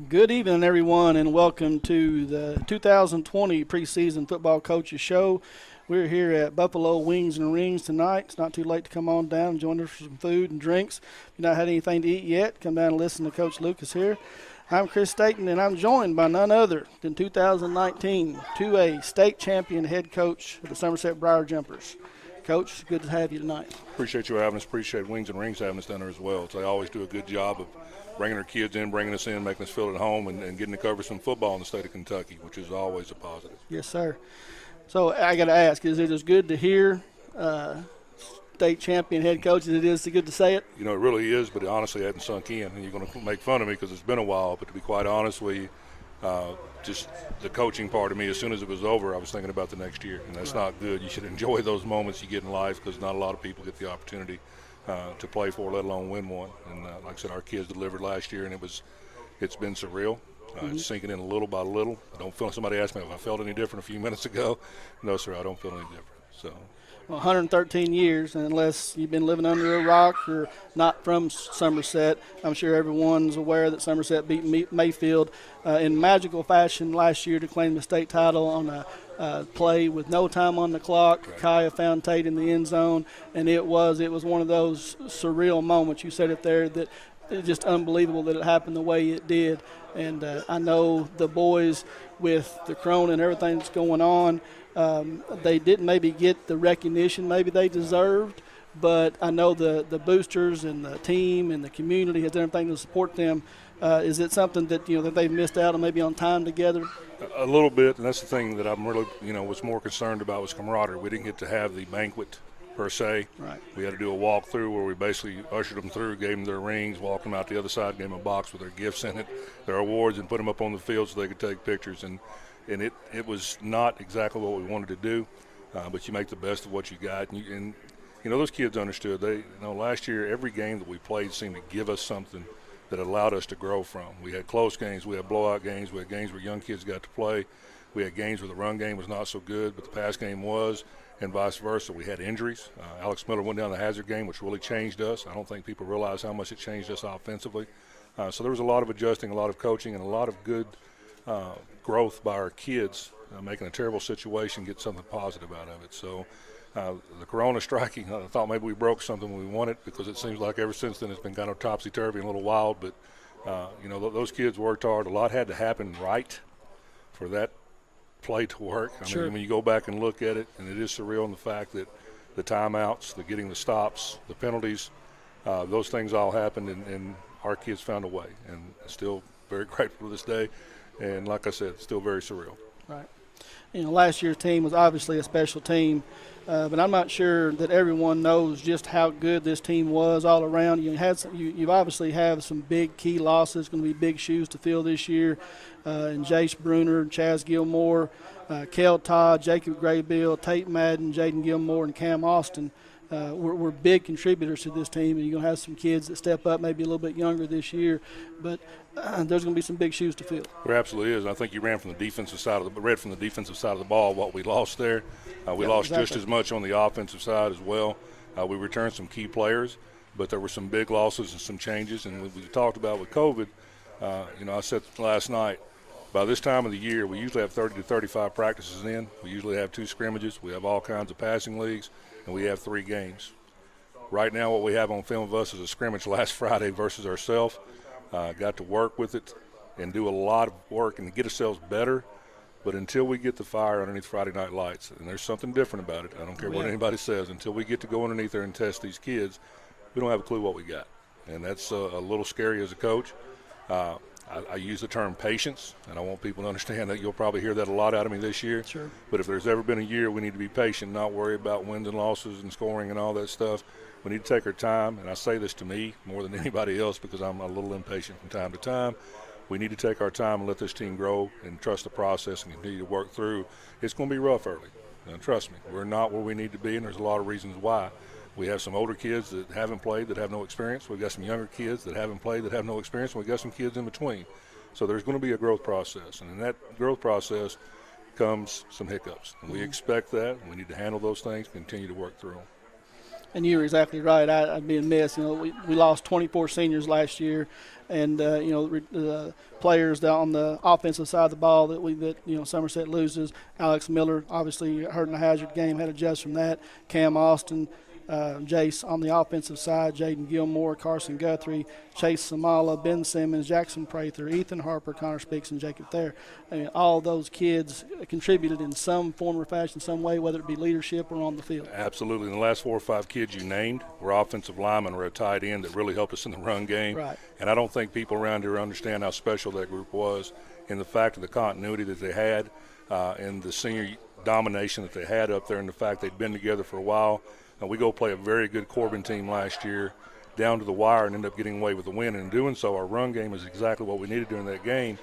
Good evening, everyone, and welcome to the 2020 preseason football coaches show. We're here at Buffalo Wings and Rings tonight. It's not too late to come on down and join us for some food and drinks. If you've not had anything to eat yet, come down and listen to Coach Lucas here. I'm Chris Staten, and I'm joined by none other than 2019 2A state champion head coach of the Somerset Briar Jumpers. Coach, good to have you tonight. Appreciate you having us. Appreciate Wings and Rings having us down there as well. They always do a good job of bringing our kids in, bringing us in, making us feel at home, and getting to cover some football in the state of Kentucky, which is always a positive. Yes, sir. So I got to ask, is it as good to hear state champion head coach as it is good to say it? You know, it really is, but it honestly hadn't sunk in. And you're going to make fun of me because it's been a while, but to be quite honest with you, just the coaching part of me, as soon as it was over, I was thinking about the next year, and that's not good. You should enjoy those moments you get in life because not a lot of people get the opportunity to play for, let alone win one. And like I said, our kids delivered last year, and it's been surreal. It's sinking in a little by little. I don't feel. Somebody asked me if I felt any different a few minutes ago. No, sir, I don't feel any different. So. 113 years, and unless you've been living under a rock or not from Somerset, I'm sure everyone's aware that Somerset beat Mayfield in magical fashion last year to claim the state title on a play with no time on the clock. Right. Kaya found Tate in the end zone, and it was one of those surreal moments. You said it there that it's just unbelievable that it happened the way it did. And I know the boys with the corona and everything that's going on, they didn't maybe get the recognition maybe they deserved, but I know the boosters and the team and the community has done everything to support them. Is it something that that they've missed out on maybe on time together? A little bit, and that's the thing that I'm really was more concerned about was camaraderie. We didn't get to have the banquet per se. Right. We had to do a walkthrough where we basically ushered them through, gave them their rings, walked them out the other side, gave them a box with their gifts in it, their awards, and put them up on the field so they could take pictures. And it was not exactly what we wanted to do, but you make the best of what you got. And those kids understood. Last year every game that we played seemed to give us something that allowed us to grow from. We had close games, we had blowout games, we had games where young kids got to play, we had games where the run game was not so good, but the pass game was, and vice versa. We had injuries. Alex Miller went down the hazard game, which really changed us. I don't think people realize how much it changed us offensively. So there was a lot of adjusting, a lot of coaching, and a lot of good growth by our kids, making a terrible situation get something positive out of it. So the corona striking, I thought maybe we broke something when we won it, because it seems like ever since then it's been kind of topsy-turvy and a little wild. But, those kids worked hard. A lot had to happen right for that play to work. I Sure. mean, when you go back and look at it, and it is surreal in the fact that the timeouts, the getting the stops, the penalties, those things all happened, and our kids found a way. And still very grateful to this day. And like I said, still very surreal. Right. Last year's team was obviously a special team, but I'm not sure that everyone knows just how good this team was all around. You've obviously have some big key losses, going to be big shoes to fill this year. And Jace Bruner, Chaz Gilmore, Kel Todd, Jacob Graybill, Tate Madden, Jaden Gilmore, and Cam Austin. We're big contributors to this team, and you're going to have some kids that step up maybe a little bit younger this year, but there's going to be some big shoes to fill. There absolutely is. I think you read from the defensive side of the ball what we lost there. We lost exactly. Just as much on the offensive side as well. We returned some key players, but there were some big losses and some changes. And we talked about with COVID, I said last night, by this time of the year, we usually have 30 to 35 practices in. We usually have 2 scrimmages. We have all kinds of passing leagues, and we have 3 games. Right now what we have on film of us is a scrimmage last Friday versus ourselves. Got to work with it and do a lot of work and get ourselves better. But until we get the fire underneath Friday night lights, and there's something different about it, I don't care what anybody says, until we get to go underneath there and test these kids, we don't have a clue what we got. And that's a little scary as a coach. I use the term patience, and I want people to understand that. You'll probably hear that a lot out of me this year. Sure. But if there's ever been a year we need to be patient, not worry about wins and losses and scoring and all that stuff. We need to take our time, and I say this to me more than anybody else because I'm a little impatient from time to time. We need to take our time and let this team grow and trust the process and continue to work through. It's going to be rough early. And trust me, we're not where we need to be, and there's a lot of reasons why. We have some older kids that haven't played, that have no experience. We've got some younger kids that haven't played, that have no experience. And we've got some kids in between. So there's going to be a growth process. And in that growth process comes some hiccups. And we expect that. And we need to handle those things, continue to work through them. And you're exactly right. I'd be amiss. You know, we lost 24 seniors last year, and you know, the players down on the offensive side of the ball that you know Somerset loses. Alex Miller, obviously hurt in a hazard game, had to adjust from that. Cam Austin, Jace on the offensive side, Jaden Gilmore, Carson Guthrie, Chase Samala, Ben Simmons, Jackson Prather, Ethan Harper, Connor Speaks, and Jacob Thayer. I mean, all those kids contributed in some form or fashion, some way, whether it be leadership or on the field. Absolutely. And the last 4 or 5 kids you named were offensive linemen or a tight end that really helped us in the run game. Right. And I don't think people around here understand how special that group was in the fact of the continuity that they had and the senior domination that they had up there, and the fact they'd been together for a while. We go play a very good Corbin team last year down to the wire and end up getting away with the win. And in doing so, our run game is exactly what we needed during that game.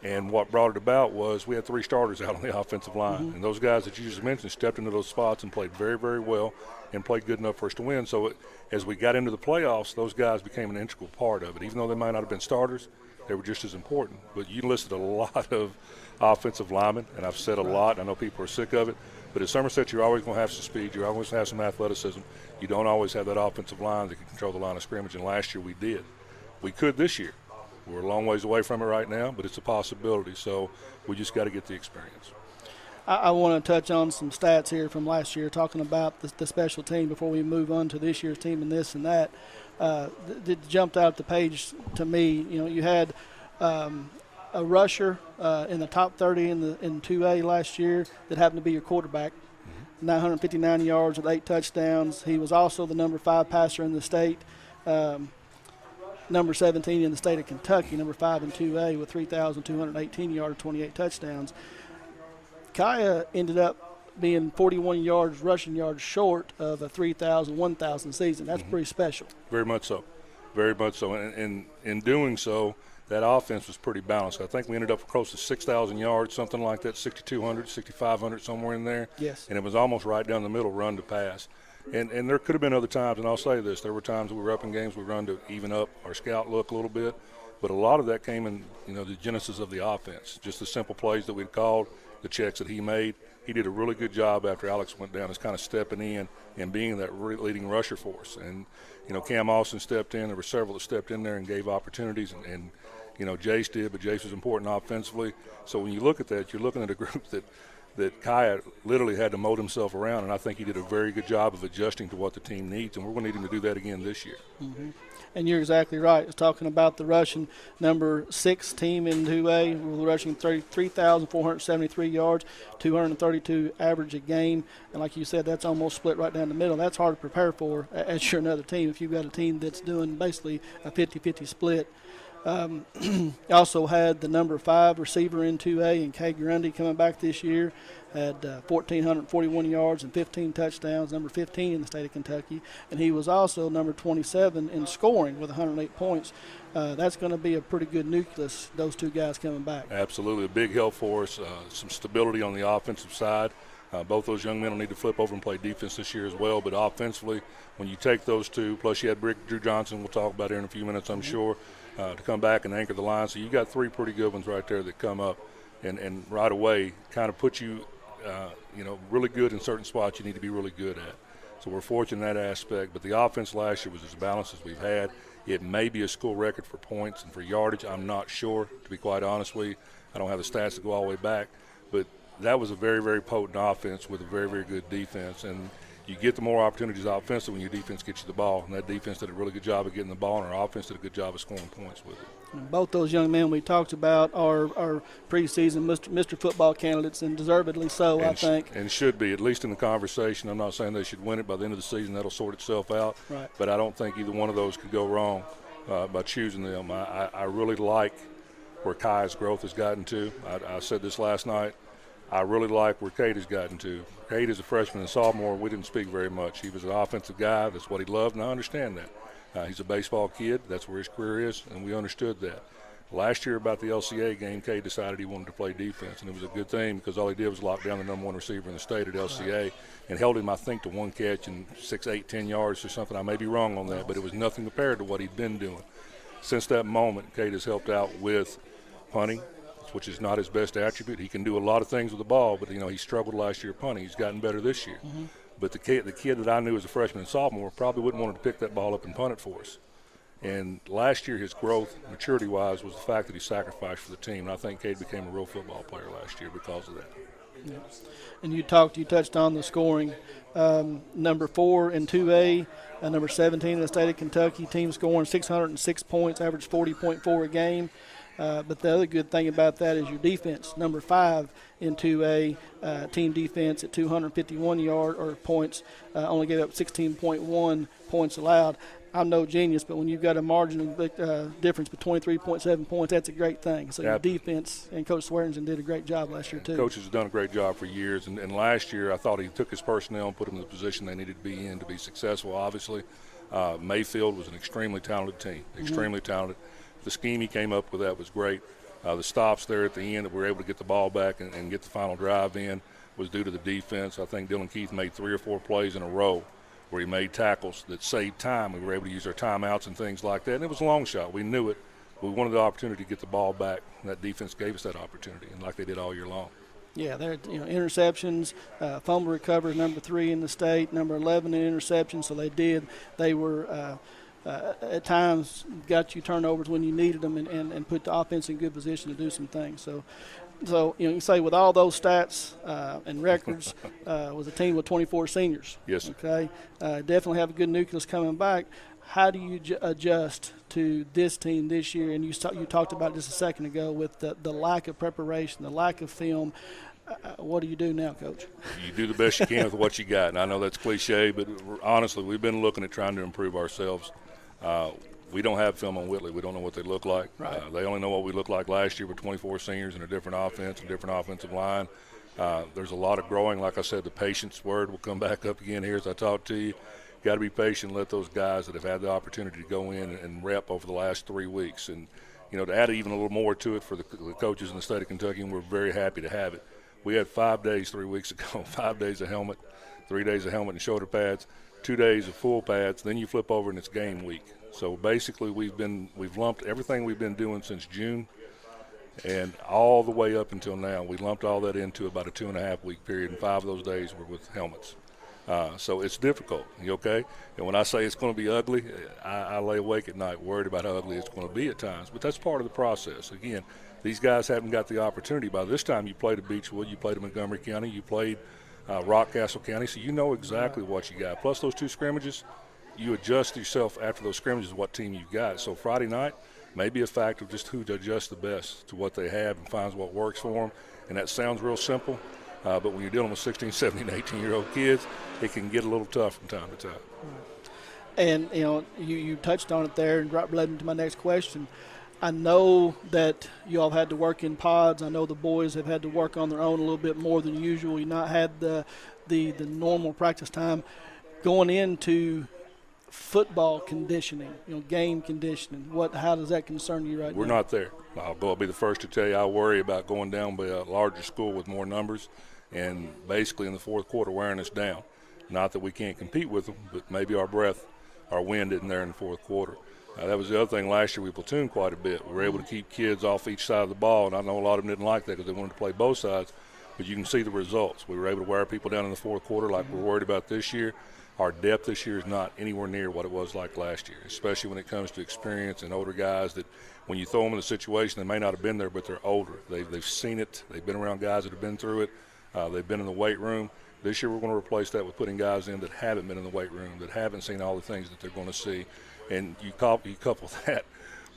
And what brought it about was we had 3 starters out on the offensive line. Mm-hmm. And those guys that you just mentioned stepped into those spots and played very, very well and played good enough for us to win. So as we got into the playoffs, those guys became an integral part of it. Even though they might not have been starters, they were just as important. But you listed a lot of offensive linemen, and I've said a lot. I know people are sick of it. But at Somerset, you're always going to have some speed. You're always going to have some athleticism. You don't always have that offensive line that can control the line of scrimmage, and last year we did. We could this year. We're a long ways away from it right now, but it's a possibility. So we just got to get the experience. I want to touch on some stats here from last year, talking about the special team before we move on to this year's team and this and that. That jumped out the page to me. You know, you had a rusher in the top 30 in 2A last year that happened to be your quarterback. 959 yards with 8 touchdowns. He was also the number 5 passer in the state, number 17 in the state of Kentucky, number 5 in 2A with 3,218 yards, 28 touchdowns. Kaya ended up being 41 yards rushing yards short of a 3,000, 1,000 season. That's pretty special. Very much so. Very much so. And in doing so, that offense was pretty balanced. I think we ended up close to 6,000 yards, something like that, 6,200, 6,500, somewhere in there. Yes. And it was almost right down the middle, run to pass. And there could have been other times, and I'll say this, there were times we were up in games, we run to even up our scout look a little bit. But a lot of that came in, you know, the genesis of the offense, just the simple plays that we'd called, the checks that he made. He did a really good job after Alex went down, is kind of stepping in and being that leading rusher for us. And, you know, Cam Austin stepped in. There were several that stepped in there and gave opportunities, and you know, Jace did, but Jace was important offensively. So when you look at that, you're looking at a group that Kaya literally had to mold himself around, and I think he did a very good job of adjusting to what the team needs, and we're going to need him to do that again this year. Mm-hmm. And you're exactly right. It's talking about the rushing number 6 team in 2A. We're rushing 3,473 yards, 232 average a game. And like you said, that's almost split right down the middle. That's hard to prepare for as you're another team if you've got a team that's doing basically a 50-50 split. Also had the number 5 receiver in 2A, and Kay Grundy coming back this year, had 1,441 yards and 15 touchdowns, number 15 in the state of Kentucky, and he was also number 27 in scoring with 108 points. That's going to be a pretty good nucleus, those 2 guys coming back. Absolutely, a big help for us, some stability on the offensive side. Both those young men will need to flip over and play defense this year as well, but offensively, when you take those 2, plus you had Drew Johnson, we'll talk about here in a few minutes, I'm sure, to come back and anchor the line. So you got 3 pretty good ones right there that come up and right away kind of put you, you know, really good in certain spots you need to be really good at. So we're fortunate in that aspect. But the offense last year was as balanced as we've had. It may be a school record for points and for yardage. I'm not sure, to be quite honest with you. I don't have the stats to go all the way back. But that was a very, very potent offense with a very, very good defense. And you get the more opportunities offensively when your defense gets you the ball. And that defense did a really good job of getting the ball, and our offense did a good job of scoring points with it. And both those young men we talked about are preseason Mr. Football candidates, and deservedly so, I think. And should be, at least in the conversation. I'm not saying they should win it by the end of the season. That'll sort itself out. Right. But I don't think either one of those could go wrong by choosing them. I really like where Kai's growth has gotten to. I said this last night. I really like where Cade has gotten to. Cade is a freshman and sophomore. We didn't speak very much. He was an offensive guy. That's what he loved, and I understand that. He's a baseball kid. That's where his career is, and we understood that. Last year about the LCA game, Cade decided he wanted to play defense, and it was a good thing because all he did was lock down the number 1 receiver in the state at LCA and held him, I think, to 1 catch and 6, 8, 10 yards or something. I may be wrong on that, but it was nothing compared to what he'd been doing. Since that moment, Cade has helped out with punting, which is not his best attribute. He can do a lot of things with the ball, but, you know, he struggled last year punting. He's gotten better this year. But the kid that I knew as a freshman and sophomore probably wouldn't want to pick that ball up and punt it for us. And last year, his growth, maturity-wise, was the fact that he sacrificed for the team. And I think Cade became a real football player last year because of that. Yeah. And you touched on the scoring. Number 4 in 2A, number 17 in the state of Kentucky, team scoring 606 points, average 40.4 a game. But the other good thing about that is your defense. Number 5 in 2A, team defense at 251 points, only gave up 16.1 points allowed. I'm no genius, but when you've got a margin of difference between 23.7 points, that's a great thing. So your defense and Coach Swearingen did a great job last year too. Coach has done a great job for years, and last year I thought he took his personnel and put them in the position they needed to be in to be successful. Obviously, Mayfield was an extremely talented team, extremely talented. The scheme he came up with that was great. The stops there at the end that we were able to get the ball back and get the final drive in was due to the defense. I think Dylan Keith made 3 or 4 plays in a row where he made tackles that saved time. We were able to use our timeouts and things like that. And it was a long shot. We knew it. We wanted the opportunity to get the ball back, and that defense gave us that opportunity, and like they did all year long. Yeah, they're interceptions, fumble recovery, number 3 in the state, number 11 in interceptions. So they were at times got you turnovers when you needed them and put the offense in good position to do some things. So you say with all those stats and records, was a team with 24 seniors. Yes. Okay, definitely have a good nucleus coming back. How do you adjust to this team this year? And you talked about it just a second ago with the lack of preparation, the lack of film. What do you do now, Coach? You do the best you can with what you got. And I know that's cliche, but honestly, we've been looking at trying to improve ourselves. We don't have film on Whitley. We don't know what they look like. Right. They only know what we looked like last year with 24 seniors and a different offense and different offensive line. There's a lot of growing. Like I said, the patience word will come back up again here as I talk to you. Got to be patient and let those guys that have had the opportunity to go in and rep over the last 3 weeks. And, to add even a little more to it for the coaches in the state of Kentucky, and we're very happy to have it. We had 5 days 3 weeks ago, 5 days of helmet, 3 days of helmet and shoulder pads, 2 days of full pads, then you flip over and it's game week. So basically we've lumped everything we've been doing since June and all the way up until now. We lumped all that into about a 2.5 week period, and 5 of those days were with helmets. So it's difficult, okay? And when I say it's going to be ugly, I lay awake at night worried about how ugly it's going to be at times. But that's part of the process. Again, these guys haven't got the opportunity. By this time you played at Beechwood, you played at Montgomery County, you played Rockcastle County, so you know exactly what you got. Plus those 2 scrimmages, you adjust yourself after those scrimmages what team you've got. So Friday night may be a fact of just who adjusts the best to what they have and finds what works for them. And that sounds real simple, but when you're dealing with 16, 17, 18-year-old kids, it can get a little tough from time to time. And, you touched on it there and led into my next question. I know that you all had to work in pods. I know the boys have had to work on their own a little bit more than usual. You've not had the normal practice time. Going into football conditioning, game conditioning, how does that concern you right now? We're not there. I'll be the first to tell you I worry about going down by a larger school with more numbers and basically in the fourth quarter wearing us down. Not that we can't compete with them, but maybe our wind isn't there in the fourth quarter. That was the other thing last year. We platooned quite a bit. We were able to keep kids off each side of the ball, and I know a lot of them didn't like that because they wanted to play both sides, but you can see the results. We were able to wear people down in the fourth quarter like we're worried about this year. Our depth this year is not anywhere near what it was like last year, especially when it comes to experience and older guys that when you throw them in a situation, they may not have been there, but they're older. They've seen it. They've been around guys that have been through it. They've been in the weight room. This year we're going to replace that with putting guys in that haven't been in the weight room, that haven't seen all the things that they're going to see. And you couple that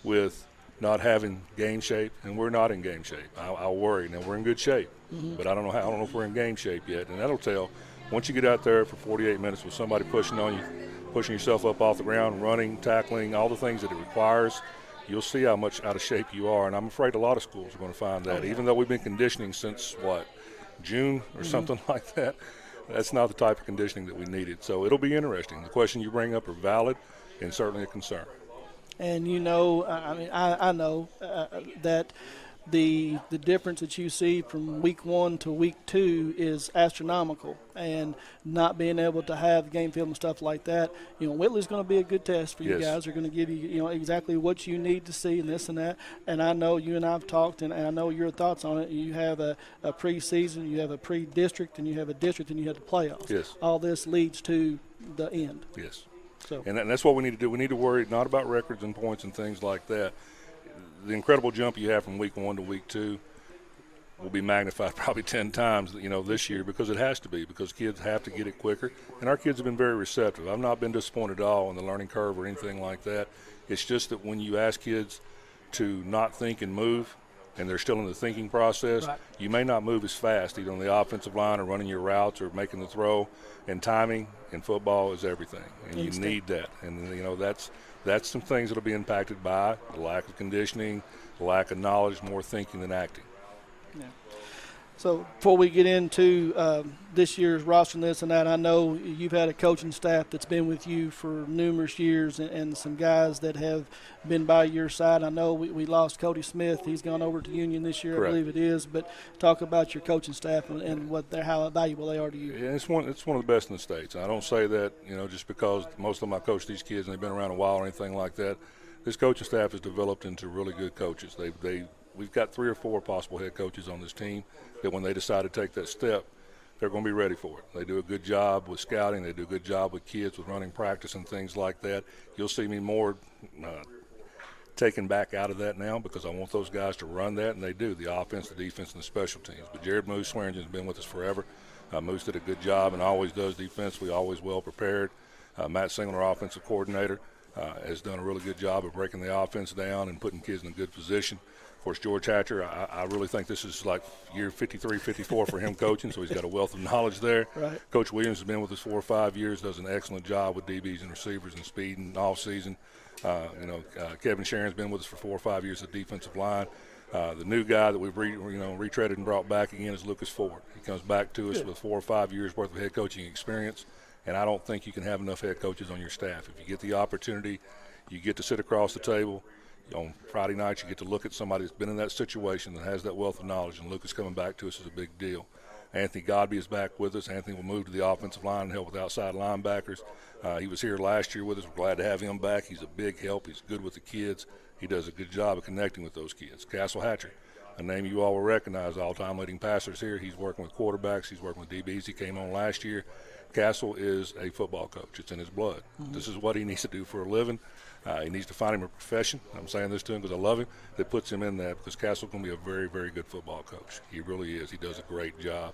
with not having game shape, and we're not in game shape. I'll worry. Now, we're in good shape, but I don't know if we're in game shape yet. And that'll tell. Once you get out there for 48 minutes with somebody pushing on you, pushing yourself up off the ground, running, tackling, all the things that it requires, you'll see how much out of shape you are. And I'm afraid a lot of schools are going to find that. Even though we've been conditioning since, June or something like that, that's not the type of conditioning that we needed. So it'll be interesting. The questions you bring up are valid and certainly a concern. And I know that the difference that you see from week 1 to week 2 is astronomical, and not being able to have game film and stuff like that, Whitley's going to be a good test for you guys. They're going to give you, exactly what you need to see and this and that. And I know you and I have talked, and I know your thoughts on it. You have a preseason, you have a pre-district, and you have a district, and you have the playoffs. Yes. All this leads to the end. Yes. So. And that's what we need to do. We need to worry not about records and points and things like that. The incredible jump you have from week 1 to week 2 will be magnified probably 10 times, this year, because it has to be, because kids have to get it quicker. And our kids have been very receptive. I've not been disappointed at all in the learning curve or anything like that. It's just that when you ask kids to not think and move, and they're still in the thinking process, right, you may not move as fast, either on the offensive line or running your routes or making the throw. And timing in football is everything, and you need that. And, that's some things that will be impacted by the lack of conditioning, the lack of knowledge, more thinking than acting. Yeah. So before we get into this year's roster and this and that, I know you've had a coaching staff that's been with you for numerous years, and some guys that have been by your side. I know we lost Cody Smith. He's gone over to Union this year, Correct. I believe it is. But talk about your coaching staff and how valuable they are to you. Yeah, it's one of the best in the States. I don't say that, just because most of them I coach these kids and they've been around a while or anything like that. This coaching staff has developed into really good coaches. We've got 3 or 4 possible head coaches on this team that when they decide to take that step, they're going to be ready for it. They do a good job with scouting. They do a good job with kids with running practice and things like that. You'll see me more taken back out of that now, because I want those guys to run that, and they do, the offense, the defense, and the special teams. But Jared Moose Swearingen has been with us forever. Moose did a good job and always does defensively, always well prepared. Matt Singleton, our offensive coordinator, has done a really good job of breaking the offense down and putting kids in a good position. Of course, George Hatcher, I really think this is like year 53, 54 for him coaching, so he's got a wealth of knowledge there. Right. Coach Williams has been with us 4 or 5 years, does an excellent job with DBs and receivers and speed and off season. Kevin Sharon's been with us for 4 or 5 years at defensive line. The new guy that we've retreaded and brought back again is Lucas Ford. He comes back to us with 4 or 5 years worth of head coaching experience, and I don't think you can have enough head coaches on your staff. If you get the opportunity, you get to sit across the table. On Friday nights, you get to look at somebody that's been in that situation that has that wealth of knowledge, and Lucas coming back to us is a big deal. Anthony Godby is back with us. Anthony will move to the offensive line and help with outside linebackers. He was here last year with us. We're glad to have him back. He's a big help. He's good with the kids. He does a good job of connecting with those kids. Castle Hatcher, a name you all will recognize, all-time leading passers here. He's working with quarterbacks. He's working with DBs. He came on last year. Castle is a football coach. It's in his blood. Mm-hmm. This is what he needs to do for a living. He needs to find him a profession. I'm saying this to him because I love him. That puts him in that, because Castle's going to be a very, very good football coach. He really is. He does a great job.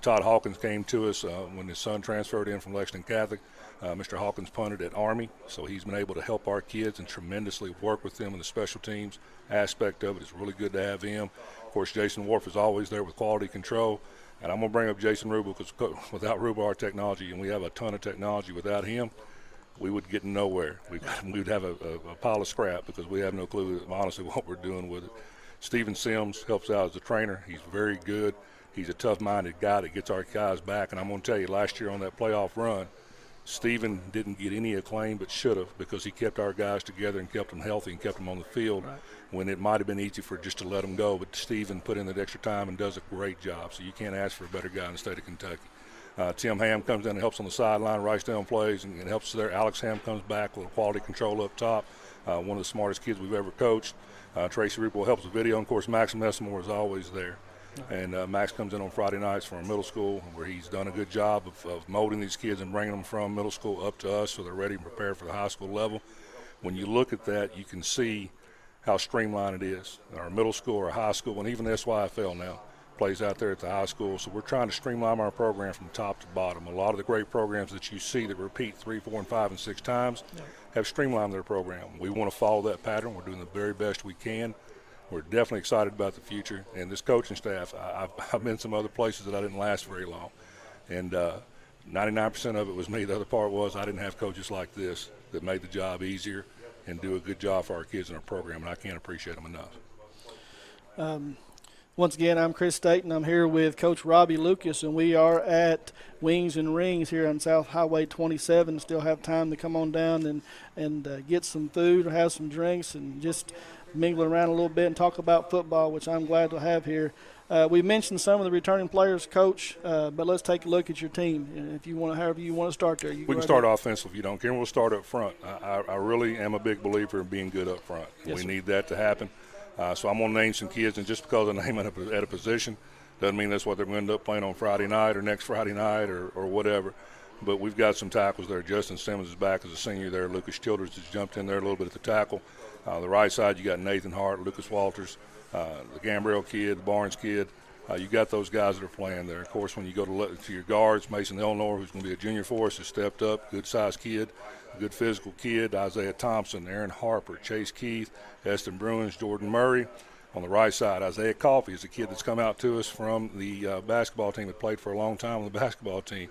Todd Hawkins came to us when his son transferred in from Lexington Catholic. Mr. Hawkins punted at Army, so he's been able to help our kids and tremendously work with them in the special teams aspect of it. It's really good to have him. Of course, Jason Wolf is always there with quality control. And I'm going to bring up Jason Rubel, because without Rubel, our technology, and we have a ton of technology, without him, we would get nowhere. We'd have a pile of scrap, because we have no clue, honestly, what we're doing with it. Steven Sims helps out as a trainer. He's very good. He's a tough-minded guy that gets our guys back. And I'm going to tell you, last year on that playoff run, Steven didn't get any acclaim, but should have, because he kept our guys together and kept them healthy and kept them on the field when it might have been easy for just to let them go. But Steven put in that extra time and does a great job. So you can't ask for a better guy in the state of Kentucky. Tim Ham comes in and helps on the sideline, writes down plays, and helps there. Alex Ham comes back with quality control up top. One of the smartest kids we've ever coached. Tracy Rupel helps with video. And, of course, Max Messamore is always there. And Max comes in on Friday nights from middle school, where he's done a good job of molding these kids and bringing them from middle school up to us so they're ready and prepared for the high school level. When you look at that, you can see how streamlined it is. Our middle school, our high school, and even the SYFL now plays out there at the high school. So we're trying to streamline our program from top to bottom. A lot of the great programs that you see that repeat 3, 4, and 5, and 6 times have streamlined their program. We want to follow that pattern. We're doing the very best we can. We're definitely excited about the future. And this coaching staff, I've been some other places that I didn't last very long. And 99% of it was me. The other part was I didn't have coaches like this that made the job easier and do a good job for our kids in our program, and I can't appreciate them enough. Once again, I'm Chris Staten. I'm here with Coach Robbie Lucas, and we are at Wings and Rings here on South Highway 27. Still have time to come on down and get some food or have some drinks and just mingle around a little bit and talk about football, which I'm glad to have here. We mentioned some of the returning players, Coach, but let's take a look at your team. If you want, however you want to start there, we can start offensive if you don't care. We'll start up front. I really am a big believer in being good up front. Yes, we sir. need that to happen. So I'm going to name some kids, and just because I name it at a position doesn't mean that's what they're going to end up playing on Friday night or next Friday night or whatever. But we've got some tackles there. Justin Simmons is back as a senior there. Lucas Childers has jumped in there a little bit at the tackle. The right side, you got Nathan Hart, Lucas Walters, the Gambrell kid, the Barnes kid. You got those guys that are playing there. Of course, when you go to your guards, Mason Elnor, who's going to be a junior for us, has stepped up. Good-sized kid, good physical kid. Isaiah Thompson, Aaron Harper, Chase Keith, Eston Bruins, Jordan Murray. On the right side, Isaiah Coffey is a kid that's come out to us from the basketball team that played for a long time on the basketball team.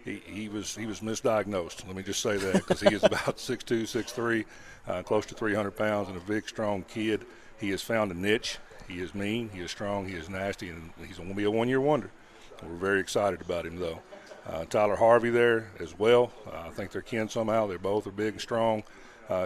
He was misdiagnosed. Let me just say that, because he is about 6'2", 6'3", close to 300 pounds, and a big, strong kid. He has found a niche. He is mean, he is strong, he is nasty, and he's going to be a one-year wonder. We're very excited about him, though. Tyler Harvey there as well. I think they're kin somehow. They both are big and strong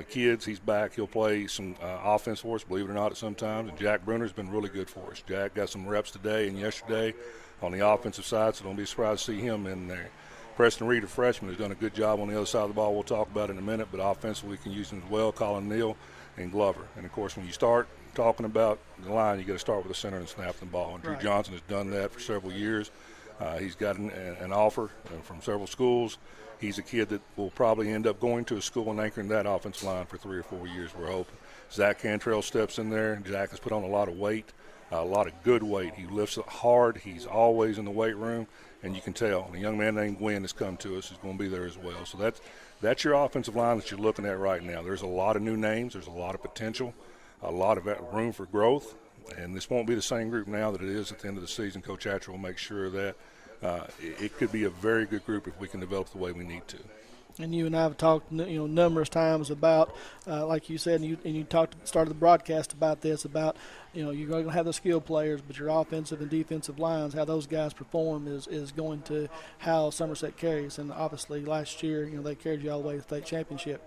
kids. He's back. He'll play some offense for us, believe it or not, at some times. And Jack Bruner's been really good for us. Jack got some reps today and yesterday on the offensive side, so don't be surprised to see him in there. Preston Reed, a freshman, has done a good job on the other side of the ball. We'll talk about it in a minute, but offensively we can use him as well. Colin Neal and Glover. And, of course, when you start talking about the line, you got to start with the center and snap the ball. And Drew Johnson has done that for several years. He's got an offer from several schools. He's a kid that will probably end up going to a school and anchoring that offensive line for 3 or 4 years, we're hoping. Zach Cantrell steps in there. Zach has put on a lot of weight, a lot of good weight. He lifts it hard. He's always in the weight room, and you can tell. And a young man named Gwen has come to us. He's going to be there as well. So that's your offensive line that you're looking at right now. There's a lot of new names. There's a lot of potential, a lot of room for growth. And this won't be the same group now that it is at the end of the season. Coach Hatcher will make sure that it could be a very good group if we can develop the way we need to. And you and I have talked, numerous times about, like you said, and you started the broadcast about this, about, you're going to have the skilled players, but your offensive and defensive lines, how those guys perform is going to how Somerset carries. And obviously last year, they carried you all the way to the state championship.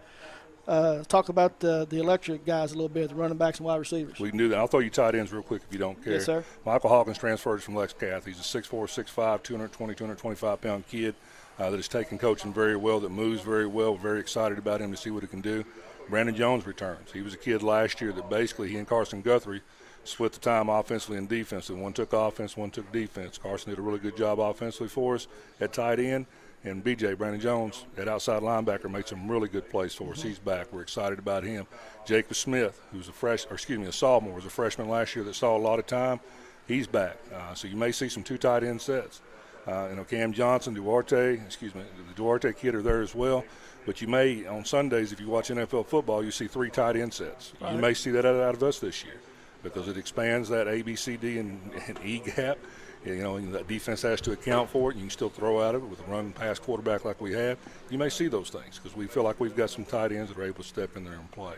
Talk about the electric guys a little bit, the running backs and wide receivers. We can do that. I'll throw you tight ends real quick if you don't care. Yes, sir. Michael Hawkins transferred from Lex Cath. He's a 6'4", 6'5", 220, 225-pound kid that is taking coaching very well, that moves very well. Very excited about him to see what he can do. Brandon Jones returns. He was a kid last year that basically he and Carson Guthrie split the time offensively and defensively. One took offense, one took defense. Carson did a really good job offensively for us at tight end. And BJ, Brandon Jones, at outside linebacker, made some really good plays for us. He's back. We're excited about him. Jacob Smith, who's a sophomore, was a freshman last year that saw a lot of time. He's back. So you may see some 2 tight end sets. Cam Johnson, the Duarte kid are there as well. But you may, on Sundays, if you watch NFL football, you see 3 tight end sets. Right. You may see that out of us this year because it expands that A, B, C, D, and E gap. That defense has to account for it, and you can still throw out of it with a run-pass quarterback like we have. You may see those things because we feel like we've got some tight ends that are able to step in there and play.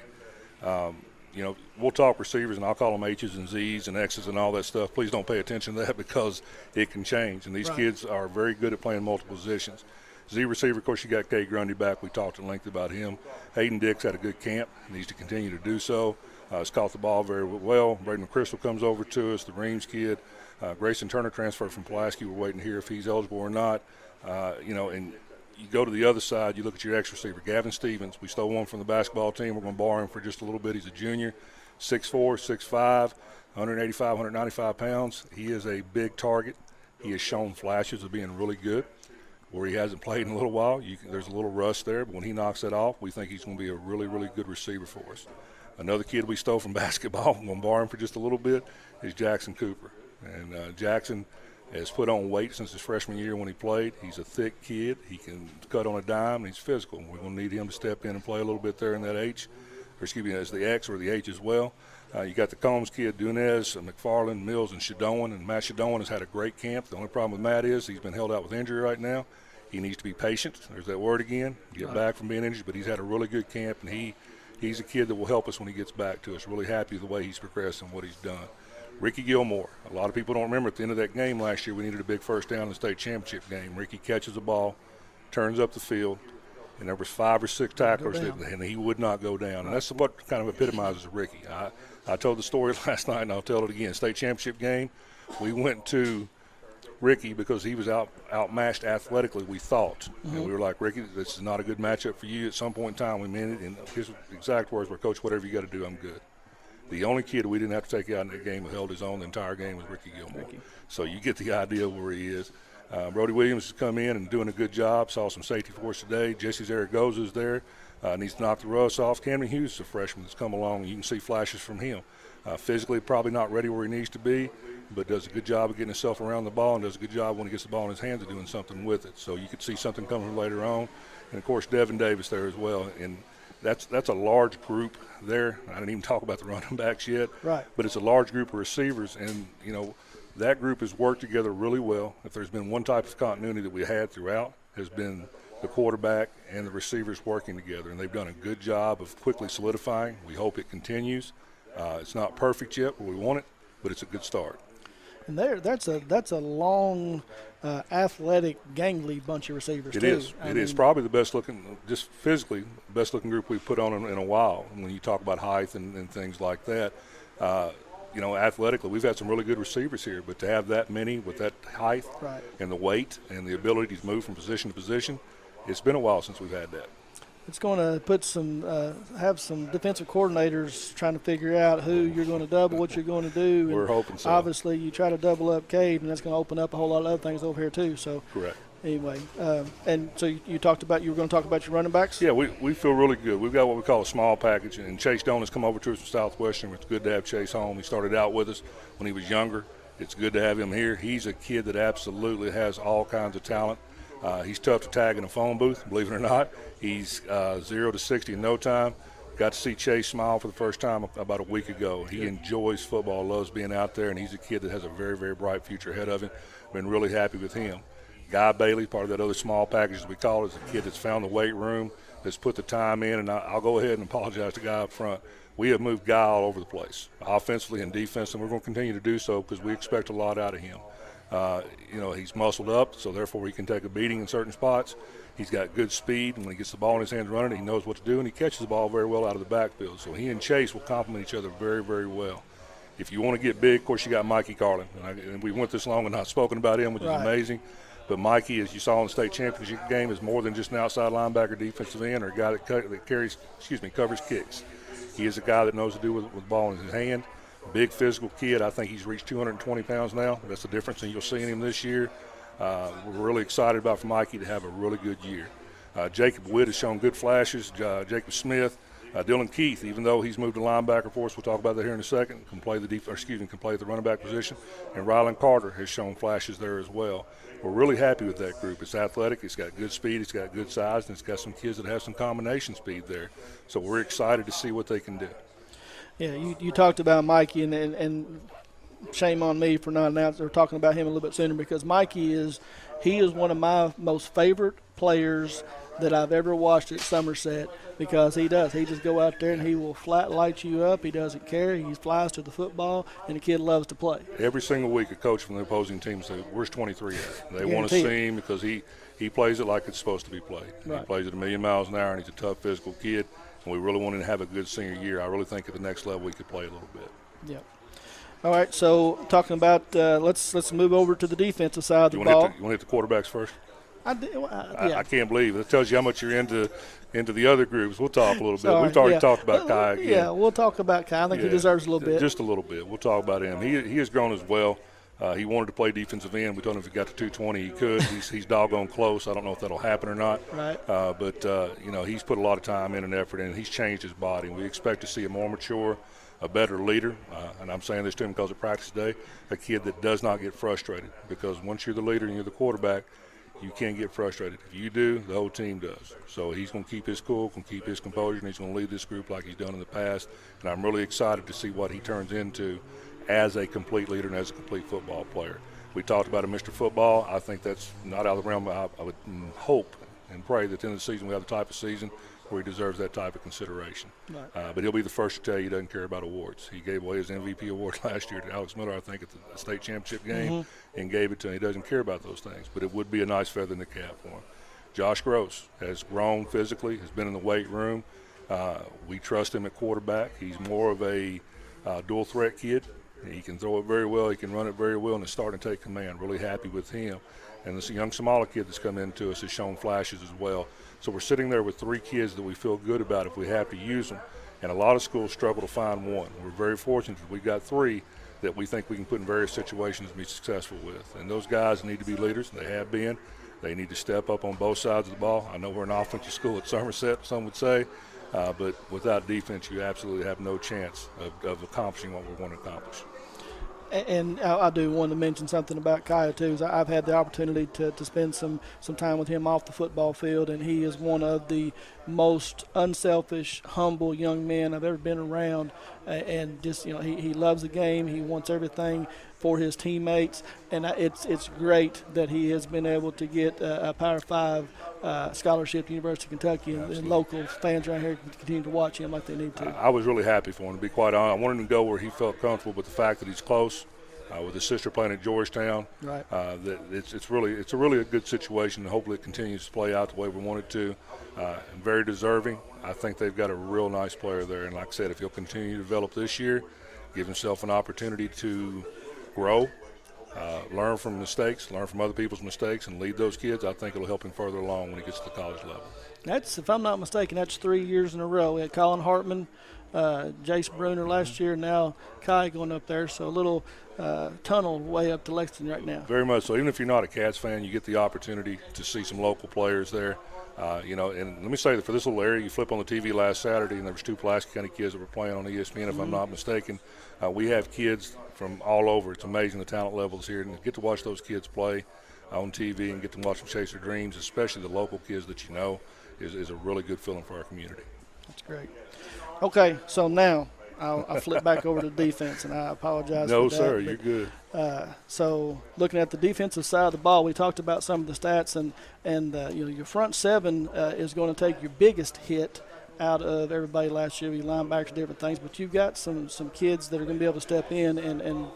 We'll talk receivers, and I'll call them H's and Z's and X's and all that stuff. Please don't pay attention to that because it can change, and these kids are very good at playing multiple positions. Z receiver, of course, you got Kay Grundy back. We talked at length about him. Hayden Dix had a good camp. He needs to continue to do so. He's caught the ball very well. Braden McChrystal comes over to us, the Reams kid. Grayson Turner transferred from Pulaski. We're waiting to hear if he's eligible or not. And you go to the other side, you look at your X receiver, Gavin Stevens. We stole one from the basketball team. We're going to borrow him for just a little bit. He's a junior, 6'4", 6'5", 185, 195 pounds. He is a big target. He has shown flashes of being really good. Where he hasn't played in a little while, there's a little rust there, but when he knocks that off, we think he's going to be a really, really good receiver for us. Another kid we stole from basketball, I'm going to borrow him for just a little bit, is Jackson Cooper. And Jackson has put on weight since his freshman year when he played. He's a thick kid. He can cut on a dime, and he's physical. We're going to need him to step in and play a little bit there in that as the X or the H as well. You got the Combs kid, Dunez, McFarland, Mills, and Shadoan. And Matt Shadoan has had a great camp. The only problem with Matt is he's been held out with injury right now. He needs to be patient. There's that word again. Get back from being injured, but he's had a really good camp, and he's a kid that will help us when he gets back to us. Really happy with the way he's progressed and what he's done. Ricky Gilmore. A lot of people don't remember at the end of that game last year we needed a big first down in the state championship game. Ricky catches the ball, turns up the field. and there was 5 or 6 tacklers, and he would not go down. And that's what kind of epitomizes Ricky. I told the story last night, and I'll tell it again. State championship game, we went to Ricky because he was outmatched athletically, we thought. And we were like, Ricky, this is not a good matchup for you. At some point in time, we meant it. And his exact words were, Coach, whatever you got to do, I'm good. The only kid we didn't have to take out in that game who held his own the entire game was Ricky Gilmore. So you get the idea of where he is. Brody Williams has come in and doing a good job. Saw some safety for us today. Jesse Zaragoza's there. Needs to knock the rust off. Cameron Hughes is a freshman that's come along, and you can see flashes from him. Physically, probably not ready where he needs to be, but does a good job of getting himself around the ball and does a good job when he gets the ball in his hands of doing something with it. So you could see something coming later on. And, of course, Devin Davis there as well. And that's a large group there. I didn't even talk about the running backs yet. Right. But it's a large group of receivers. And, you know, that group has worked together really well. If there's been one type of continuity that we had throughout, has been the quarterback and the receivers working together. And they've done a good job of quickly solidifying. We hope it continues. It's not perfect yet, but we want it, but it's a good start. And that's a long, athletic, gangly bunch of receivers. It is. It is probably the best looking, just physically, best looking group we've put on in a while. When you talk about height and things like that, you know, athletically, we've had some really good receivers here. But to have that many with that height and the weight and the ability to move from position to position, it's been a while since we've had that. It's going to put have some defensive coordinators trying to figure out who you're going to double, what you're going to do. We're and hoping so. Obviously, you try to double up Cade, and that's going to open up a whole lot of other things over here too. So correct. Anyway, and so you talked about you were going to talk about your running backs. Yeah, we feel really good. We've got what we call a small package, and Chase Doan has come over to us from Southwestern. It's good to have Chase home. He started out with us when he was younger. It's good to have him here. He's a kid that absolutely has all kinds of talent. He's tough to tag in a phone booth, believe it or not. He's 0 to 60 in no time. Got to see Chase smile for the first time about a week ago. He enjoys football, loves being out there, and he's a kid that has a very, very bright future ahead of him. Been really happy with him. Guy Bailey, part of that other small package as we call it, is a kid that's found the weight room, that's put the time in, and I'll go ahead and apologize to Guy up front. We have moved Guy all over the place, offensively and defensively, and we're going to continue to do so because we expect a lot out of him. You know, he's muscled up, so therefore he can take a beating in certain spots. He's got good speed, and when he gets the ball in his hands running, he knows what to do, and he catches the ball very well out of the backfield. So he and Chase will complement each other very, very well. If you want to get big, of course, you got Mikey Carlin. And we went this long and not spoken about him, which is amazing. But Mikey, as you saw in the state championship game, is more than just an outside linebacker, defensive end, or a guy that covers kicks. He is a guy that knows to do with the ball in his hand. Big physical kid. I think he's reached 220 pounds now. That's the difference, and you'll see in him this year. We're really excited about for Mikey to have a really good year. Jacob Witt has shown good flashes. Jacob Smith, Dylan Keith, even though he's moved to linebacker for us, we'll talk about that here in a second, can play the running back position. And Rylan Carter has shown flashes there as well. We're really happy with that group. It's athletic, it's got good speed, it's got good size, and it's got some kids that have some combination speed there. So we're excited to see what they can do. Yeah, you talked about Mikey, and shame on me for not announcing or talking about him a little bit sooner, because Mikey is one of my most favorite players that I've ever watched at Somerset, because he just go out there and he will flat light you up. He doesn't care. He flies to the football, and the kid loves to play. Every single week a coach from the opposing team says, where's 23 at? They want to see him because he plays it like it's supposed to be played. Right. He plays it 1,000,000 miles an hour, and he's a tough physical kid, and we really want him to have a good senior year. I really think at the next level we could play a little bit. Yeah. All right, so talking about let's move over to the defensive side of the ball. You want to hit the quarterbacks first? Yeah. I can't believe it. It tells you how much you're into the other groups. We'll talk a little bit. We've already talked about Kai again. Yeah, we'll talk about Kai. I think he deserves a little bit. Just a little bit. We'll talk about him. He has grown as well. He wanted to play defensive end. We told him if he got to 220, he could. He's doggone close. I don't know if that'll happen or not. Right. But you know, he's put a lot of time in and effort in. He's changed his body. We expect to see a more mature, a better leader, and I'm saying this to him because of practice today, a kid that does not get frustrated, because once you're the leader and you're the quarterback, you can't get frustrated. If you do, the whole team does. So he's going to keep his cool, going to keep his composure, and he's going to lead this group like he's done in the past, and I'm really excited to see what he turns into as a complete leader and as a complete football player. We talked about a Mr. Football. I think that's not out of the realm. I would hope and pray that at the end of the season we have the type of season where he deserves that type of consideration. Right. But he'll be the first to tell you he doesn't care about awards. He gave away his MVP award last year to Alex Miller, I think, at the state championship game, and gave it to him. He doesn't care about those things, but it would be a nice feather in the cap for him. Josh Gross has grown physically, has been in the weight room. We trust him at quarterback. He's more of a dual threat kid. He can throw it very well. He can run it very well, and is starting to take command. Really happy with him. And this young Somali kid that's come into us has shown flashes as well. So we're sitting there with 3 kids that we feel good about if we have to use them. And a lot of schools struggle to find one. We're very fortunate that we've got 3 that we think we can put in various situations and be successful with. And those guys need to be leaders. They have been. They need to step up on both sides of the ball. I know we're an offensive school at Somerset, some would say, but without defense, you absolutely have no chance of accomplishing what we want to accomplish. And I do want to mention something about Kaya too. Is I've had the opportunity to spend some time with him off the football field, and he is one of the most unselfish, humble young men I've ever been around. And just he loves the game. He wants everything for his teammates, and it's great that he has been able to get a Power 5 scholarship to University of Kentucky, and local fans around here can continue to watch him like they need to. I was really happy for him, to be quite honest. I wanted him to go where he felt comfortable, but the fact that he's close, with his sister playing at Georgetown, right. That it's a really good situation, and hopefully it continues to play out the way we want it to. And very deserving. I think they've got a real nice player there, and like I said, if he'll continue to develop this year, give himself an opportunity to grow, learn from mistakes, learn from other people's mistakes, and lead those kids, I think it'll help him further along when he gets to the college level. That's, if I'm not mistaken, that's 3 years in a row. We had Colin Hartman, Jace Bruner last year, now Kai going up there. So a little tunnel way up to Lexington right now. Very much so. Even if you're not a Cats fan, you get the opportunity to see some local players there. And let me say that for this little area, you flip on the TV last Saturday, and there was 2 Pulaski County kids that were playing on ESPN, if I'm not mistaken. We have kids from all over. It's amazing the talent levels here, and to get to watch those kids play on TV and get to watch them chase their dreams, especially the local kids that you know, is a really good feeling for our community. That's great. Okay, so now I'll flip back over to defense, and I apologize No, for that. No, sir, you're good. So looking at the defensive side of the ball, we talked about some of the stats, and your front 7 is going to take your biggest hit out of everybody last year, your linebackers, different things, but you've got some kids that are going to be able to step in and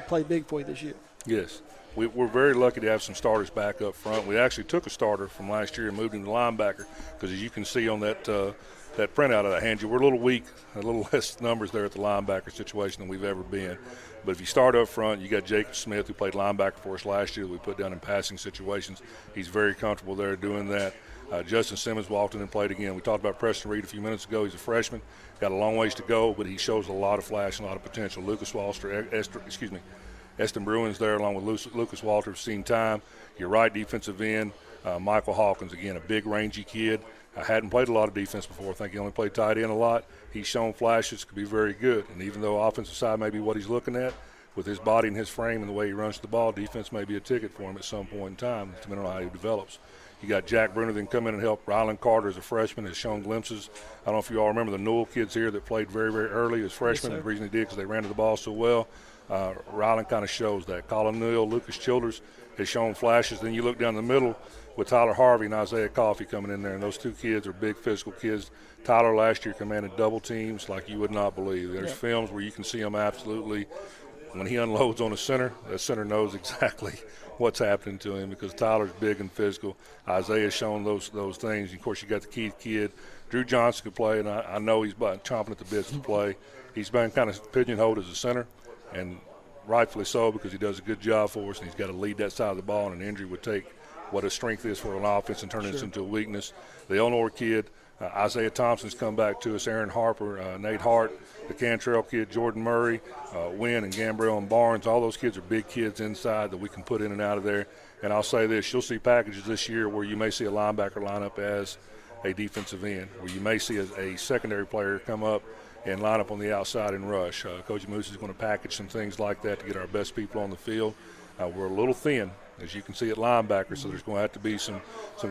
play big for you this year. Yes. We're very lucky to have some starters back up front. We actually took a starter from last year and moved him to linebacker because, as you can see on that printout that I hand you, we're a little weak, a little less numbers there at the linebacker situation than we've ever been. But if you start up front, you got Jacob Smith, who played linebacker for us last year that we put down in passing situations. He's very comfortable there doing that. Justin Simmons walked in and played again. We talked about Preston Reed a few minutes ago. He's a freshman. Got a long ways to go, but he shows a lot of flash and a lot of potential. Eston Bruin's there along with Lucas Walter, seen time. Your right defensive end, Michael Hawkins, again, a big, rangy kid. Hadn't played a lot of defense before. I think he only played tight end a lot. He's shown flashes, could be very good. And even though offensive side may be what he's looking at, with his body and his frame and the way he runs the ball, defense may be a ticket for him at some point in time, depending on how he develops. You got Jack Bruner that can come in and help. Rylan Carter as a freshman has shown glimpses. I don't know if you all remember the Newell kids here that played very, very early as freshmen. Yes, the reason they did because they ran to the ball so well. Rylan kind of shows that. Colin Newell, Lucas Childers has shown flashes. Then you look down the middle with Tyler Harvey and Isaiah Coffey coming in there, and those 2 kids are big physical kids. Tyler last year commanded double teams like you would not believe. There's films where you can see him absolutely. When he unloads on a center, that center knows exactly what's happening to him because Tyler's big and physical. Isaiah's shown those things. Of course, you got the Keith kid. Drew Johnson could play, and I know he's chomping at the bits to play. He's been kind of pigeonholed as a center, and rightfully so because he does a good job for us, and he's got to lead that side of the ball, and an injury would take what a strength is for an offense and turn it into a weakness. The Elnor kid, Isaiah Thompson's come back to us, Aaron Harper, Nate Hart, the Cantrell kid, Jordan Murray, Wynn and Gambrell and Barnes. All those kids are big kids inside that we can put in and out of there. And I'll say this, you'll see packages this year where you may see a linebacker line up as a defensive end, where you may see a secondary player come up and line up on the outside and rush. Coach Moose is going to package some things like that to get our best people on the field. We're a little thin, as you can see, at linebacker, so there's going to have to be some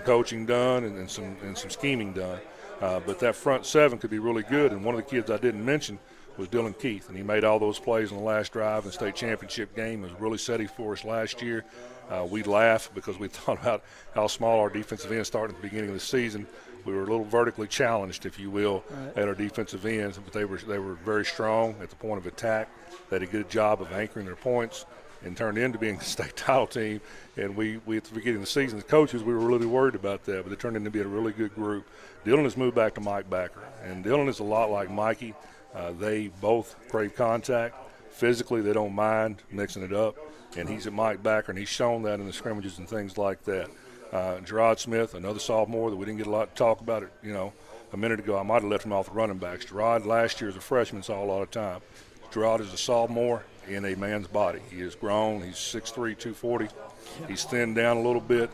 coaching done and some scheming done. But that front 7 could be really good, and one of the kids I didn't mention was Dylan Keith, and he made all those plays on the last drive in the state championship game. It was really steady for us last year. We laughed because we thought about how small our defensive ends started at the beginning of the season. We were a little vertically challenged, if you will, at our defensive ends, but they were very strong at the point of attack. They did a good job of anchoring their points, and turned into being the state title team. And we at the beginning of the season, as coaches, we were really worried about that, but it turned into be a really good group. Dylan has moved back to Mike Backer, and Dylan is a lot like Mikey. They both crave contact. Physically, they don't mind mixing it up, and he's at Mike Backer, and he's shown that in the scrimmages and things like that. Gerard Smith, another sophomore that we didn't get a lot to talk about, a minute ago. I might have left him off the running backs. Gerard last year as a freshman saw a lot of time. Gerard is a sophomore in a man's body. He is grown. He's 6'3", 240. He's thinned down a little bit.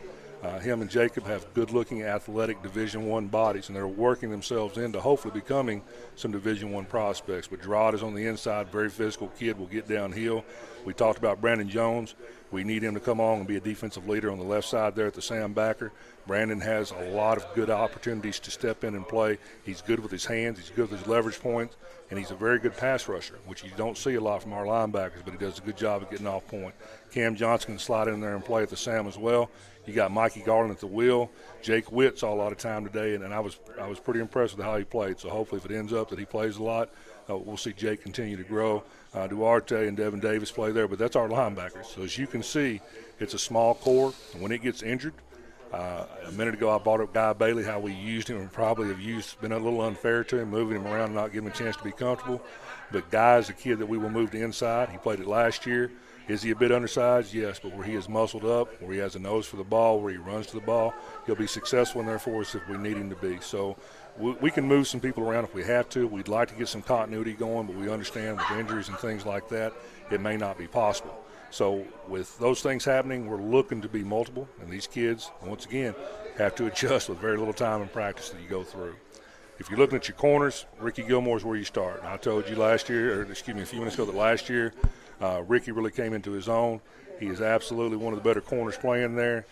Him and Jacob have good-looking, athletic Division I bodies, and they're working themselves into hopefully becoming some Division I prospects. But Gerard is on the inside, very physical kid, will get downhill. We talked about Brandon Jones. We need him to come on and be a defensive leader on the left side there at the Sam Backer. Brandon has a lot of good opportunities to step in and play. He's good with his hands. He's good with his leverage points, and he's a very good pass rusher, which you don't see a lot from our linebackers, but he does a good job of getting off point. Cam Johnson can slide in there and play at the Sam as well. You got Mikey Garland at the wheel. Jake Witt saw a lot of time today, and I was pretty impressed with how he played. So hopefully if it ends up that he plays a lot, we'll see Jake continue to grow. Duarte and Devin Davis play there, but that's our linebackers. So as you can see, it's a small core. And when it gets injured, a minute ago I brought up Guy Bailey, how we used him and probably have been a little unfair to him, moving him around and not giving him a chance to be comfortable. But Guy is a kid that we will move to inside. He played it last year. Is he a bit undersized? Yes, but where he is muscled up, where he has a nose for the ball, where he runs to the ball, he'll be successful in there for us if we need him to be. So we can move some people around if we have to. We'd like to get some continuity going, but we understand with injuries and things like that, it may not be possible. So with those things happening, we're looking to be multiple, and these kids, once again, have to adjust with very little time and practice that you go through. If you're looking at your corners, Ricky Gilmore is where you start. And I told you a few minutes ago that last year, Ricky really came into his own. He is absolutely one of the better corners playing there,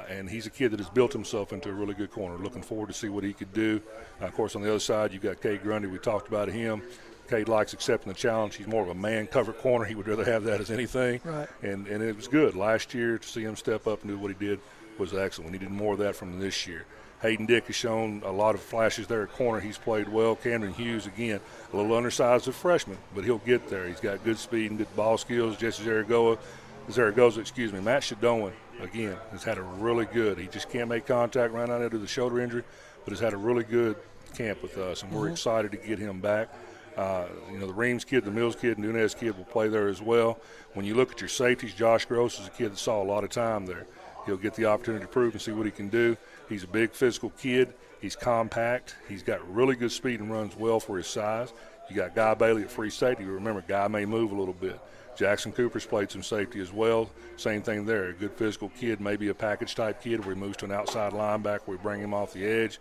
and he's a kid that has built himself into a really good corner. Looking forward to see what he could do. Of course, on the other side, you've got Cade Grundy. We talked about him. Cade likes accepting the challenge. He's more of a man-covered corner. He would rather have that as anything. Right. And it was good. Last year, to see him step up and do what he did was excellent. We needed more of that from him this year. Hayden Dick has shown a lot of flashes there at corner. He's played well. Camden Hughes, again, a little undersized as a freshman, but he'll get there. He's got good speed and good ball skills. Jesse Zaragoza, Matt Shadowan, again, has had a really good. He just can't make contact right now due to the shoulder injury, but has had a really good camp with us, and we're excited to get him back. The Reams kid, the Mills kid, and Nunez kid will play there as well. When you look at your safeties, Josh Gross is a kid that saw a lot of time there. He'll get the opportunity to prove and see what he can do. He's a big physical kid. He's compact. He's got really good speed and runs well for his size. You got Guy Bailey at free safety. Remember, Guy may move a little bit. Jackson Cooper's played some safety as well. Same thing there. A good physical kid, maybe a package-type kid where he moves to an outside linebacker. We bring him off the edge.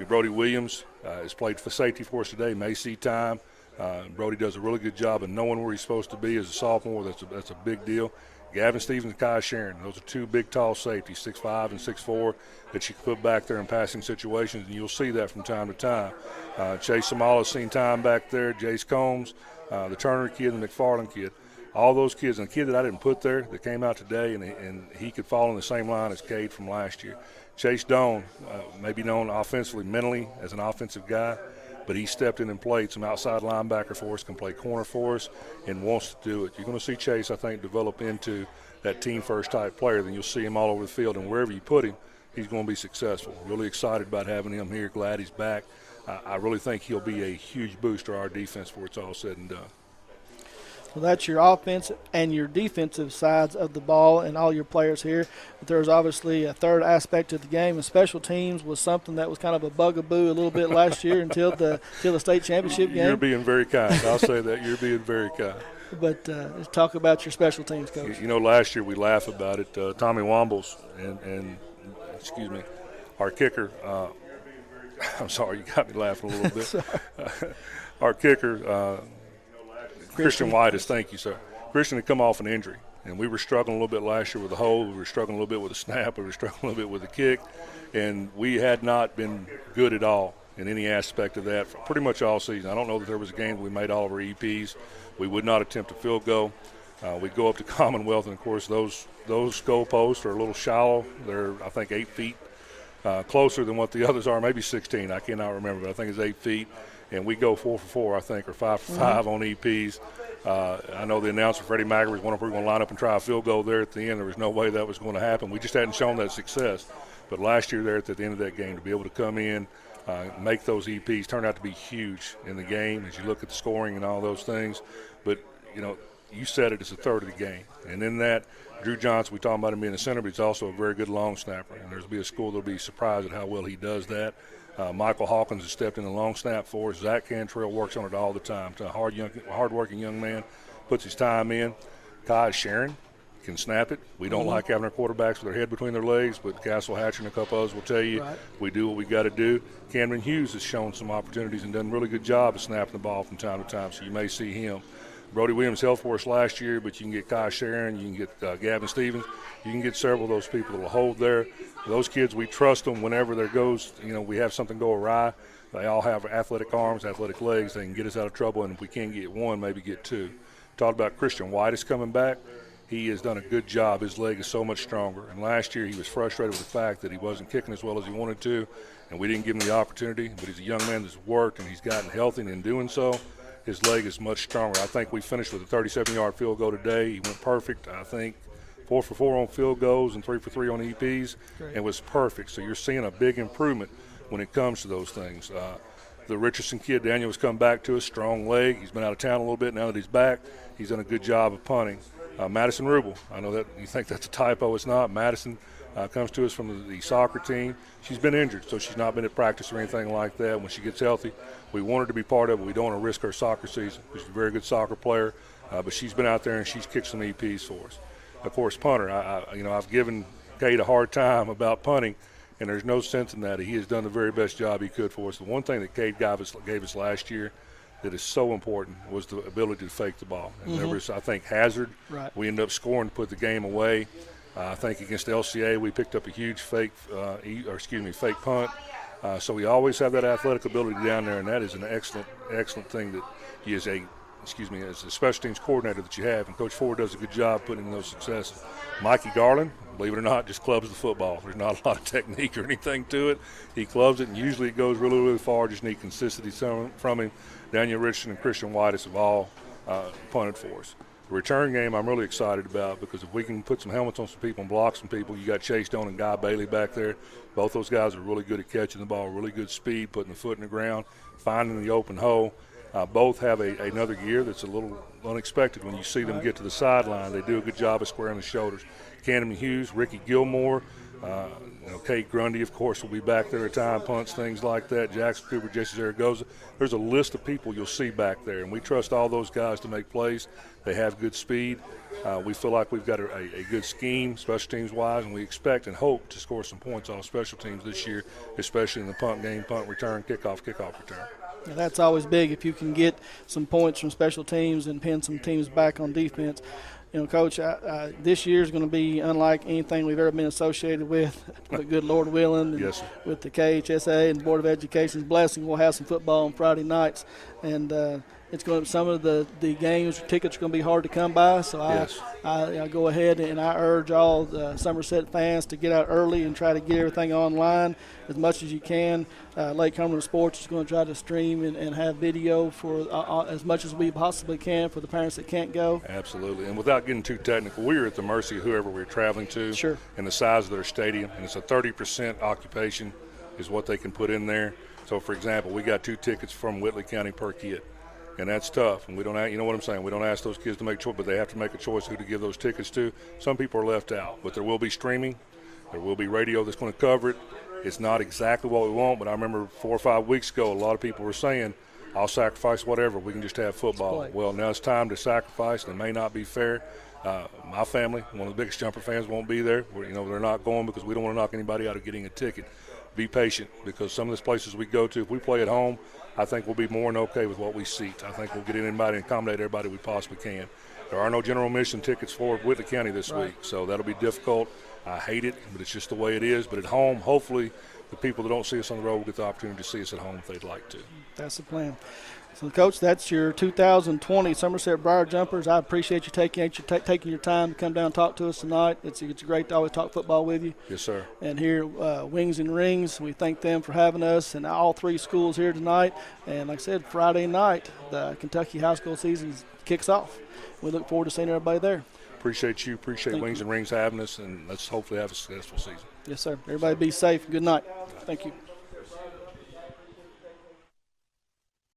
Brody Williams has played for safety for us today. May see time. Brody does a really good job of knowing where he's supposed to be as a sophomore. That's a big deal. Gavin Stevens and Kai Sharon, those are two big, tall safeties, 6'5" and 6'4", that you can put back there in passing situations, and you'll see that from time to time. Chase Samala's seen time back there, Jace Combs, the Turner kid, and the McFarland kid. All those kids, and a kid that I didn't put there that came out today, and he could fall in the same line as Cade from last year. Chase Doan, maybe known offensively, mentally as an offensive guy, but he stepped in and played some outside linebacker for us, can play corner for us, and wants to do it. You're going to see Chase, I think, develop into that team-first type player. Then you'll see him all over the field, and wherever you put him, he's going to be successful. Really excited about having him here. Glad he's back. I really think he'll be a huge boost to our defense before it's all said and done. Well, that's your offense and your defensive sides of the ball and all your players here. But there's obviously a third aspect of the game, and special teams was something that was kind of a bugaboo a little bit last year until the state championship game. You're being very kind. I'll say that. You're being very kind. But let's talk about your special teams, Coach. Last year we laugh about it. Tommy Wombles and our kicker. I'm sorry, you got me laughing a little bit. Our kicker, Christian White, thank you, sir. Christian had come off an injury, and we were struggling a little bit last year with the hold. We were struggling a little bit with the snap. We were struggling a little bit with the kick, and we had not been good at all in any aspect of that for pretty much all season. I don't know that there was a game that we made all of our EPs. We would not attempt a field goal. We'd go up to Commonwealth, and, of course, those goalposts are a little shallow. They're, I think, 8 feet closer than what the others are, maybe 16. I cannot remember, but I think it's 8 feet. And we go 4 for 4, I think, or 5 for 5 on EPs. I know the announcer, Freddie Maggard, was wondering if we were going to line up and try a field goal there at the end. There was no way that was going to happen. We just hadn't shown that success. But last year there at the end of that game, to be able to come in, make those EPs, turned out to be huge in the game as you look at the scoring and all those things. But, you know, you said it, it's a third of the game. And in that, Drew Johnson, we talk about him being a center, but he's also a very good long snapper. And there's be a school that'll be surprised at how well he does that. Michael Hawkins has stepped in the long snap for us. Zach Cantrell works on it all the time. He's a hard-working young man, puts his time in. Kai Sharon can snap it. We don't like having our quarterbacks with their head between their legs, but Castle Hatcher and a couple others will tell you we do what we got to do. Cameron Hughes has shown some opportunities and done a really good job of snapping the ball from time to time, so you may see him. Brody Williams held for us last year, but you can get Kai Sharon, you can get Gavin Stevens, you can get several of those people that will hold there. Those kids, we trust them whenever there goes, you know, we have something go awry. They all have athletic arms, athletic legs. They can get us out of trouble, and if we can't get one, maybe get two. Talked about Christian White is coming back. He has done a good job. His leg is so much stronger. And last year he was frustrated with the fact that he wasn't kicking as well as he wanted to, and we didn't give him the opportunity. But he's a young man that's worked, and he's gotten healthy, and in doing so, his leg is much stronger. I think we finished with a 37-yard field goal today. He went perfect, I think. 4 for 4 on field goals and 3 for 3 on EPs. Great. It was perfect. So you're seeing a big improvement when it comes to those things. The Richardson kid, Daniel, has come back to us, strong leg. He's been out of town a little bit. Now that he's back, he's done a good job of punting. Madison Rubel, I know that you think that's a typo. It's not. Madison comes to us from the soccer team. She's been injured, so she's not been at practice or anything like that. When she gets healthy, we want her to be part of it. We don't want to risk her soccer season. She's a very good soccer player, but she's been out there and she's kicked some EPs for us. Of course, punter. I've given Cade a hard time about punting, and there's no sense in that. He has done the very best job he could for us. The one thing that Cade gave us last year that is so important was the ability to fake the ball. And there was, I think, hazard. Right. We ended up scoring to put the game away. I think against LCA we picked up a huge fake punt. So we always have that athletic ability down there, and that is an excellent thing that he is as a special teams coordinator that you have, and Coach Ford does a good job putting in those successes. Mikey Garland, believe it or not, just clubs the football. There's not a lot of technique or anything to it. He clubs it, and usually it goes really, really far. Just need consistency from him. Daniel Richardson and Christian White have all punted for us. The return game I'm really excited about, because if we can put some helmets on some people and block some people, you got Chase Doan and Guy Bailey back there. Both those guys are really good at catching the ball, really good speed, putting the foot in the ground, finding the open hole. Both have another gear that's a little unexpected when you see them get to the sideline. They do a good job of squaring the shoulders. Camden Hughes, Ricky Gilmore, Kate Grundy, of course, will be back there at time punts, things like that. Jackson Cooper, Jesse Zaragoza. There's a list of people you'll see back there, and we trust all those guys to make plays. They have good speed. We feel like we've got a good scheme, special teams-wise, and we expect and hope to score some points on special teams this year, especially in the punt game, punt return, kickoff return. Yeah, that's always big if you can get some points from special teams and pin some teams back on defense. You know, Coach, this year is going to be unlike anything we've ever been associated with. But good Lord willing, and yes, with the KHSA and Board of Education's blessing, we'll have some football on Friday nights, and it's going to, some of the games tickets are going to be hard to come by. So I go ahead and I urge all the Somerset fans to get out early and try to get everything online as much as you can. Lake Cumberland Sports is going to try to stream and have video for as much as we possibly can for the parents that can't go. Absolutely. And without getting too technical, we are at the mercy of whoever we're traveling to. Sure. And the size of their stadium. And it's a 30% occupation is what they can put in there. So, for example, we got 2 tickets from Whitley County per kid. And that's tough. And we don't, you know what I'm saying? We don't ask those kids to make choice, but they have to make a choice who to give those tickets to. Some people are left out, but there will be streaming. There will be radio that's going to cover it. It's not exactly what we want, but I remember 4 or 5 weeks ago, a lot of people were saying, I'll sacrifice whatever. We can just have football. Well, now it's time to sacrifice, and it may not be fair. My family, one of the biggest Jumper fans, won't be there. They're not going because we don't want to knock anybody out of getting a ticket. Be patient, because some of these places we go to, if we play at home, I think we'll be more than okay with what we seat. I think we'll get in anybody and accommodate everybody we possibly can. There are no general admission tickets for Whitley County this week, so that'll be difficult. I hate it, but it's just the way it is. But at home, hopefully, the people that don't see us on the road will get the opportunity to see us at home if they'd like to. That's the plan. So, Coach, that's your 2020 Somerset Briar Jumpers. I appreciate you taking your time to come down and talk to us tonight. It's great to always talk football with you. Yes, sir. And here, Wings and Rings, we thank them for having us and all 3 schools here tonight. And like I said, Friday night, the Kentucky high school season kicks off. We look forward to seeing everybody there. Appreciate you. Appreciate Wings and Rings having us, and let's hopefully have a successful season. Yes, sir. Everybody be safe. Good night. Thank you.